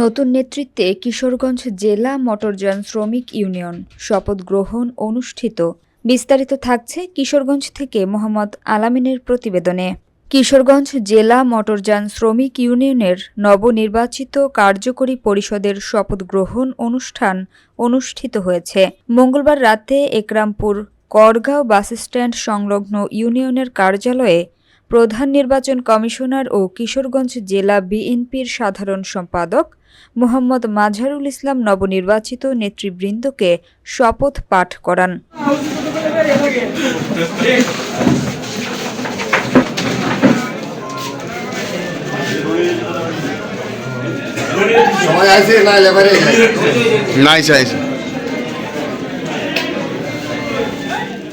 নতুন নেতৃত্বে কিশোরগঞ্জ জেলা মোটরযান শ্রমিক ইউনিয়ন শপথ গ্রহণ অনুষ্ঠিত। বিস্তারিত থাকছে কিশোরগঞ্জ থেকে মোহাম্মদ আলামিনের প্রতিবেদনে। কিশোরগঞ্জ জেলা মোটরযান শ্রমিক ইউনিয়নের নবনির্বাচিত কার্যকরী পরিষদের শপথ গ্রহণ অনুষ্ঠান অনুষ্ঠিত হয়েছে। মঙ্গলবার রাতে একরামপুর করগাঁও বাসস্ট্যান্ড সংলগ্ন ইউনিয়নের কার্যালয়ে প্রধান নির্বাচন কমিশনার ও কিশোরগঞ্জ জেলা বিএনপির সাধারণ সম্পাদক মোহাম্মদ মাজহারুল ইসলাম নবনির্বাচিত নেতৃবৃন্দকে শপথ পাঠ করান।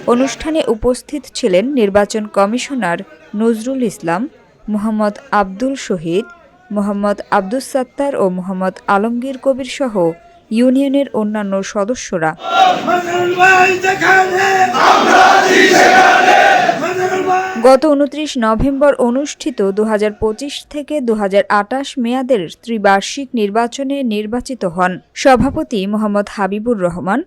অনুষ্ঠানে উপস্থিত ছিলেন নির্বাচন কমিশনার নজরুল ইসলাম, মোহাম্মদ আব্দুল শহীদ, মোহাম্মদ আব্দুস সাত্তার ও মোহাম্মদ আলমগীর কবির সহ ইউনিয়নের অন্যান্য সদস্যরা। গত ২৯ নভেম্বর অনুষ্ঠিত ২০২৫ থেকে ২০২৮ মেয়াদের ত্রিবার্ষিক নির্বাচনে নির্বাচিত হন সভাপতি মোহাম্মদ হাবিবুর রহমান,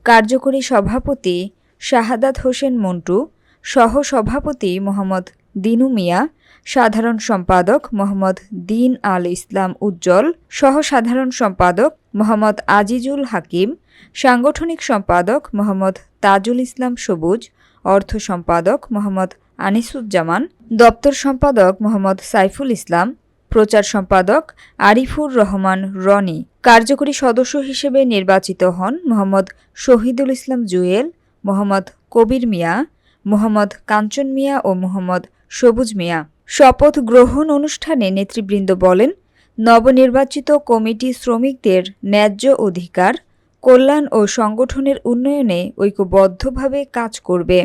কার্যকরী সভাপতি শাহাদাত হোসেন মন্টু, সহ-সভাপতি মোহাম্মদ দিনু মিয়া, সাধারণ সম্পাদক মোহাম্মদ দিন আল ইসলাম উজ্জ্বল, সহ-সাধারণ সম্পাদক মোহাম্মদ আজিজুল হাকিম, সাংগঠনিক সম্পাদক মোহাম্মদ তাজুল ইসলাম সবুজ, অর্থ সম্পাদক মোহাম্মদ আনিসুজ্জামান, দপ্তর সম্পাদক মোহাম্মদ সাইফুল ইসলাম, প্রচার সম্পাদক আরিফুর রহমান রনি। কার্যকরী সদস্য হিসেবে নির্বাচিত হন মোহাম্মদ শহীদুল ইসলাম জুয়েল, মোহাম্মদ কবির মিয়া, মোহাম্মদ কাঞ্চন মিয়া ও মোহাম্মদ সবুজ মিয়া। শপথ গ্রহণ অনুষ্ঠানে নেতৃবৃন্দ বলেন, নবনির্বাচিত কমিটি শ্রমিকদের ন্যায্য অধিকার, কল্যাণ ও সংগঠনের উন্নয়নে ঐক্যবদ্ধভাবে কাজ করবে।